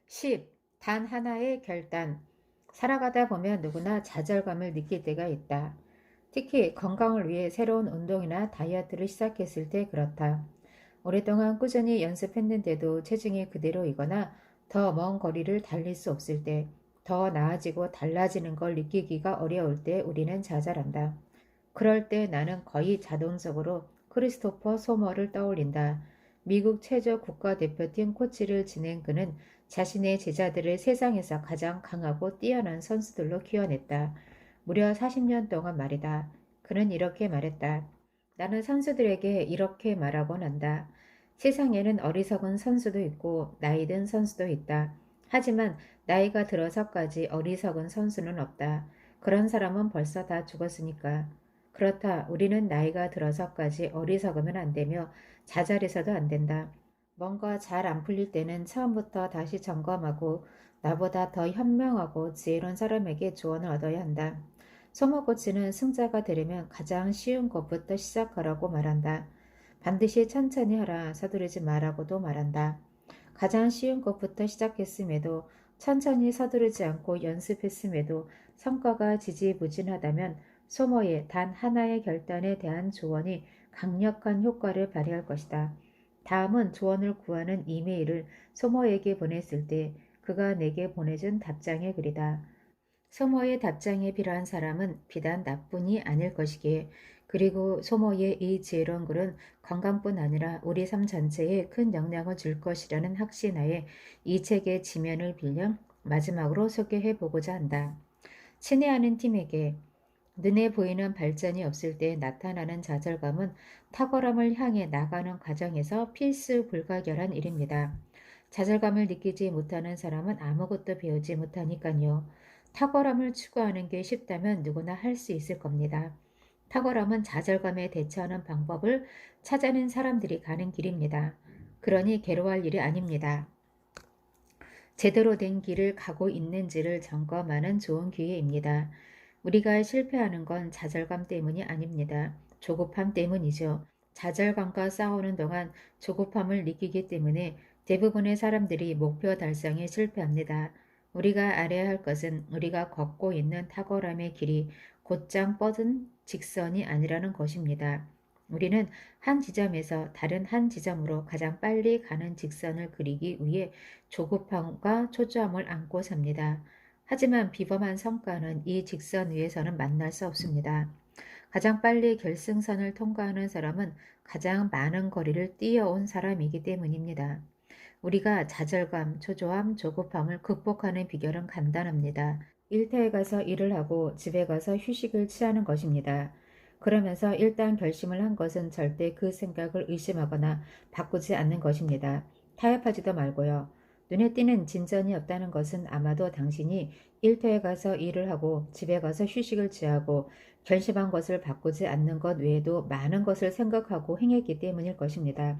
10. 단 하나의 결단. 살아가다 보면 누구나 좌절감을 느낄 때가 있다. 특히 건강을 위해 새로운 운동이나 다이어트를 시작했을 때 그렇다. 오랫동안 꾸준히 연습했는데도 체중이 그대로이거나 더 먼 거리를 달릴 수 없을 때, 더 나아지고 달라지는 걸 느끼기가 어려울 때 우리는 좌절한다. 그럴 때 나는 거의 자동적으로 크리스토퍼 소머를 떠올린다. 미국 체조 국가대표팀 코치를 지낸 그는 자신의 제자들을 세상에서 가장 강하고 뛰어난 선수들로 키워냈다. 무려 40년 동안 말이다. 그는 이렇게 말했다. 나는 선수들에게 이렇게 말하곤 한다. 세상에는 어리석은 선수도 있고 나이 든 선수도 있다. 하지만 나이가 들어서까지 어리석은 선수는 없다. 그런 사람은 벌써 다 죽었으니까. 그렇다. 우리는 나이가 들어서까지 어리석으면 안 되며 자잘해서도 안 된다. 뭔가 잘 안 풀릴 때는 처음부터 다시 점검하고 나보다 더 현명하고 지혜로운 사람에게 조언을 얻어야 한다. 소모코치는 승자가 되려면 가장 쉬운 것부터 시작하라고 말한다. 반드시 천천히 하라, 서두르지 말라고도 말한다. 가장 쉬운 것부터 시작했음에도 천천히 서두르지 않고 연습했음에도 성과가 지지부진하다면 소모의 단 하나의 결단에 대한 조언이 강력한 효과를 발휘할 것이다. 다음은 조언을 구하는 이메일을 소모에게 보냈을 때 그가 내게 보내준 답장의 글이다. 소모의 답장에 필요한 사람은 비단 나뿐이 아닐 것이기에 그리고 소모의 이 지혜로운 글은 건강뿐 아니라 우리 삶 전체에 큰 영향을 줄 것이라는 확신하에 이 책의 지면을 빌려 마지막으로 소개해 보고자 한다. 친애하는 팀에게 눈에 보이는 발전이 없을 때 나타나는 좌절감은 탁월함을 향해 나가는 과정에서 필수 불가결한 일입니다. 좌절감을 느끼지 못하는 사람은 아무것도 배우지 못하니까요. 탁월함을 추구하는 게 쉽다면 누구나 할 수 있을 겁니다. 탁월함은 좌절감에 대처하는 방법을 찾아낸 사람들이 가는 길입니다. 그러니 괴로워할 일이 아닙니다. 제대로 된 길을 가고 있는지를 점검하는 좋은 기회입니다. 우리가 실패하는 건 좌절감 때문이 아닙니다. 조급함 때문이죠. 좌절감과 싸우는 동안 조급함을 느끼기 때문에 대부분의 사람들이 목표 달성에 실패합니다. 우리가 알아야 할 것은 우리가 걷고 있는 탁월함의 길이 곧장 뻗은 직선이 아니라는 것입니다. 우리는 한 지점에서 다른 한 지점으로 가장 빨리 가는 직선을 그리기 위해 조급함과 초조함을 안고 삽니다. 하지만 비범한 성과는 이 직선 위에서는 만날 수 없습니다. 가장 빨리 결승선을 통과하는 사람은 가장 많은 거리를 뛰어온 사람이기 때문입니다. 우리가 좌절감, 초조함, 조급함을 극복하는 비결은 간단합니다. 일터에 가서 일을 하고 집에 가서 휴식을 취하는 것입니다. 그러면서 일단 결심을 한 것은 절대 그 생각을 의심하거나 바꾸지 않는 것입니다. 타협하지도 말고요. 눈에 띄는 진전이 없다는 것은 아마도 당신이 일터에 가서 일을 하고 집에 가서 휴식을 취하고 결심한 것을 바꾸지 않는 것 외에도 많은 것을 생각하고 행했기 때문일 것입니다.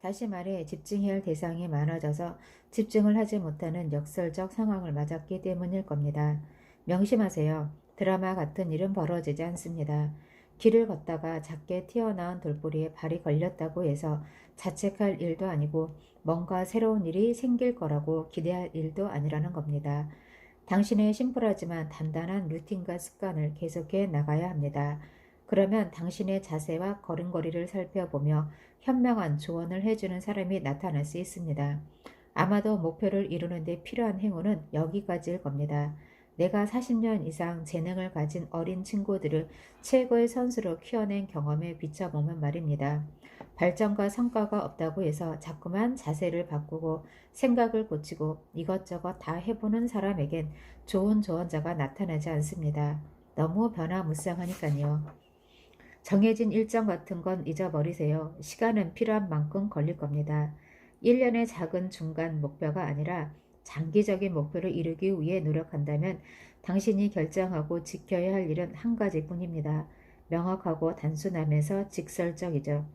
다시 말해 집중해야 할 대상이 많아져서 집중을 하지 못하는 역설적 상황을 맞았기 때문일 겁니다. 명심하세요. 드라마 같은 일은 벌어지지 않습니다. 길을 걷다가 작게 튀어나온 돌부리에 발이 걸렸다고 해서 자책할 일도 아니고 뭔가 새로운 일이 생길 거라고 기대할 일도 아니라는 겁니다. 당신의 심플하지만 단단한 루틴과 습관을 계속해 나가야 합니다. 그러면 당신의 자세와 걸음걸이를 살펴보며 현명한 조언을 해주는 사람이 나타날 수 있습니다. 아마도 목표를 이루는 데 필요한 행운은 여기까지일 겁니다. 내가 40년 이상 재능을 가진 어린 친구들을 최고의 선수로 키워낸 경험에 비춰보면 말입니다. 발전과 성과가 없다고 해서 자꾸만 자세를 바꾸고 생각을 고치고 이것저것 다 해보는 사람에겐 좋은 조언자가 나타나지 않습니다. 너무 변화무쌍하니까요. 정해진 일정 같은 건 잊어버리세요. 시간은 필요한 만큼 걸릴 겁니다. 1년의 작은 중간 목표가 아니라 장기적인 목표를 이루기 위해 노력한다면 당신이 결정하고 지켜야 할 일은 한 가지뿐입니다. 명확하고 단순하면서 직설적이죠.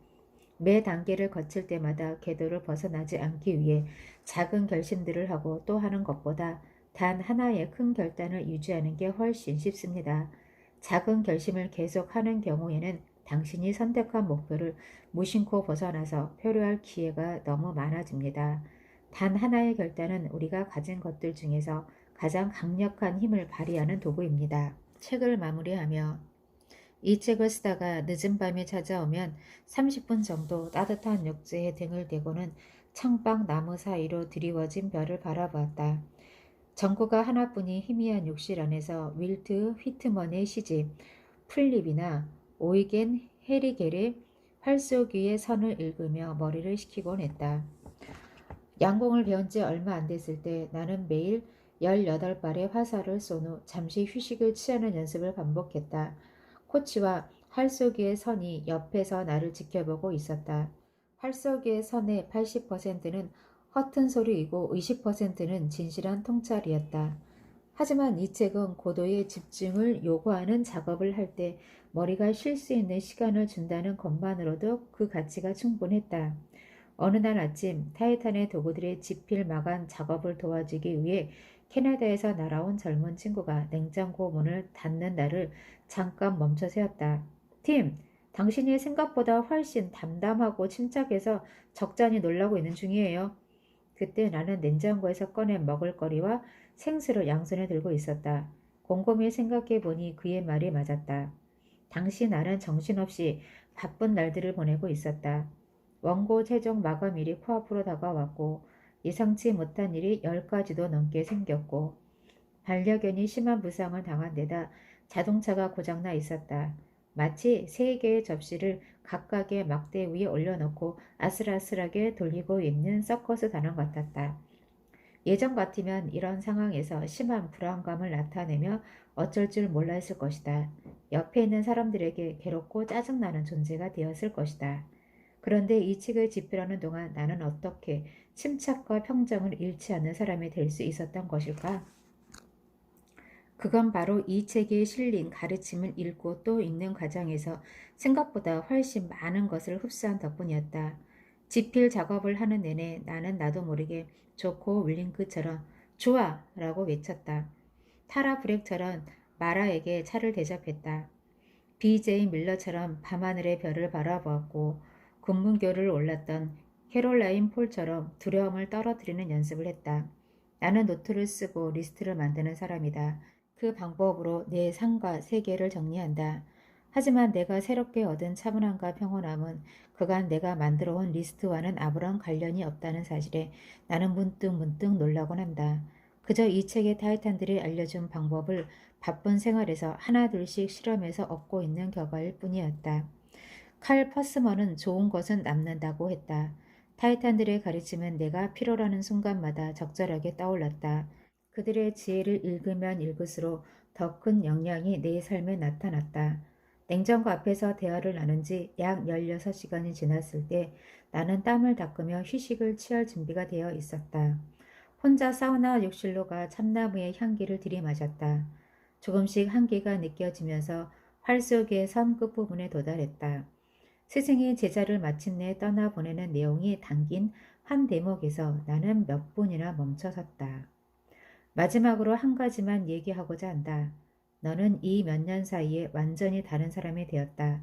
매 단계를 거칠 때마다 궤도를 벗어나지 않기 위해 작은 결심들을 하고 또 하는 것보다 단 하나의 큰 결단을 유지하는 게 훨씬 쉽습니다. 작은 결심을 계속하는 경우에는 당신이 선택한 목표를 무심코 벗어나서 표류할 기회가 너무 많아집니다. 단 하나의 결단은 우리가 가진 것들 중에서 가장 강력한 힘을 발휘하는 도구입니다. 책을 마무리하며 이 책을 쓰다가 늦은 밤이 찾아오면 30분 정도 따뜻한 욕조에 등을 대고는 창밖 나무 사이로 드리워진 별을 바라보았다. 전구가 하나뿐인 희미한 욕실 안에서 윌트 휘트먼의 시집 플립이나 오이겐 헤리겔의 활쏘 귀의 선을 읽으며 머리를 식히곤 했다. 양공을 배운 지 얼마 안 됐을 때 나는 매일 18발의 화살을 쏜 후 잠시 휴식을 취하는 연습을 반복했다. 코치와 활쏘기의 선이 옆에서 나를 지켜보고 있었다. 활쏘기의 선의 80%는 허튼 소리이고 20%는 진실한 통찰이었다. 하지만 이 책은 고도의 집중을 요구하는 작업을 할 때 머리가 쉴 수 있는 시간을 준다는 것만으로도 그 가치가 충분했다. 어느 날 아침 타이탄의 도구들의 지필 마감 작업을 도와주기 위해 캐나다에서 날아온 젊은 친구가 냉장고 문을 닫는 날을 잠깐 멈춰 세웠다. 팀, 당신이 생각보다 훨씬 담담하고 침착해서 적잖이 놀라고 있는 중이에요. 그때 나는 냉장고에서 꺼낸 먹을거리와 생수를 양손에 들고 있었다. 곰곰이 생각해 보니 그의 말이 맞았다. 당시 나는 정신없이 바쁜 날들을 보내고 있었다. 원고 최종 마감일이 코앞으로 다가왔고 예상치 못한 일이 10가지도 넘게 생겼고 반려견이 심한 부상을 당한 데다 자동차가 고장나 있었다. 마치 3개의 접시를 각각의 막대 위에 올려놓고 아슬아슬하게 돌리고 있는 서커스 단원 같았다. 예전 같으면 이런 상황에서 심한 불안감을 나타내며 어쩔 줄 몰라 했을 것이다. 옆에 있는 사람들에게 괴롭고 짜증나는 존재가 되었을 것이다. 그런데 이 책을 집필하는 동안 나는 어떻게 침착과 평정을 잃지 않는 사람이 될 수 있었던 것일까? 그건 바로 이 책에 실린 가르침을 읽고 또 읽는 과정에서 생각보다 훨씬 많은 것을 흡수한 덕분이었다. 집필 작업을 하는 내내 나는 나도 모르게 조코 윌링크처럼 좋아! 라고 외쳤다. 타라 브렉처럼 마라에게 차를 대접했다. BJ 밀러처럼 밤하늘의 별을 바라보았고 군문교를 올랐던 캐롤라인 폴처럼 두려움을 떨어뜨리는 연습을 했다. 나는 노트를 쓰고 리스트를 만드는 사람이다. 그 방법으로 내 삶과 세계를 정리한다. 하지만 내가 새롭게 얻은 차분함과 평온함은 그간 내가 만들어온 리스트와는 아무런 관련이 없다는 사실에 나는 문득 놀라곤 한다. 그저 이 책의 타이탄들이 알려준 방법을 바쁜 생활에서 하나둘씩 실험해서 얻고 있는 결과일 뿐이었다. 칼 퍼스먼은 좋은 것은 남는다고 했다. 타이탄들의 가르침은 내가 필요라는 순간마다 적절하게 떠올랐다. 그들의 지혜를 읽으면 읽을수록 더 큰 영향이 내 삶에 나타났다. 냉장고 앞에서 대화를 나눈 지 약 16시간이 지났을 때 나는 땀을 닦으며 휴식을 취할 준비가 되어 있었다. 혼자 사우나 욕실로 가 참나무의 향기를 들이마셨다. 조금씩 한기가 느껴지면서 활쏘기의 선 끝부분에 도달했다. 스승이 제자를 마침내 떠나보내는 내용이 담긴 한 대목에서 나는 몇 분이나 멈춰섰다. 마지막으로 한 가지만 얘기하고자 한다. 너는 이 몇 년 사이에 완전히 다른 사람이 되었다.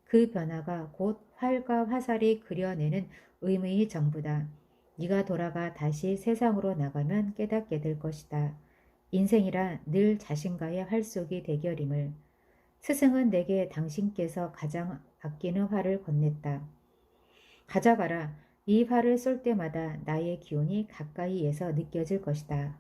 그 변화가 곧 활과 화살이 그려내는 의미의 전부다. 네가 돌아가 다시 세상으로 나가면 깨닫게 될 것이다. 인생이란 늘 자신과의 활쏘기 대결임을. 스승은 내게 당신께서 가장 아끼는 활을 건넸다. 가져가라. 이 활을 쏠 때마다 나의 기운이 가까이에서 느껴질 것이다.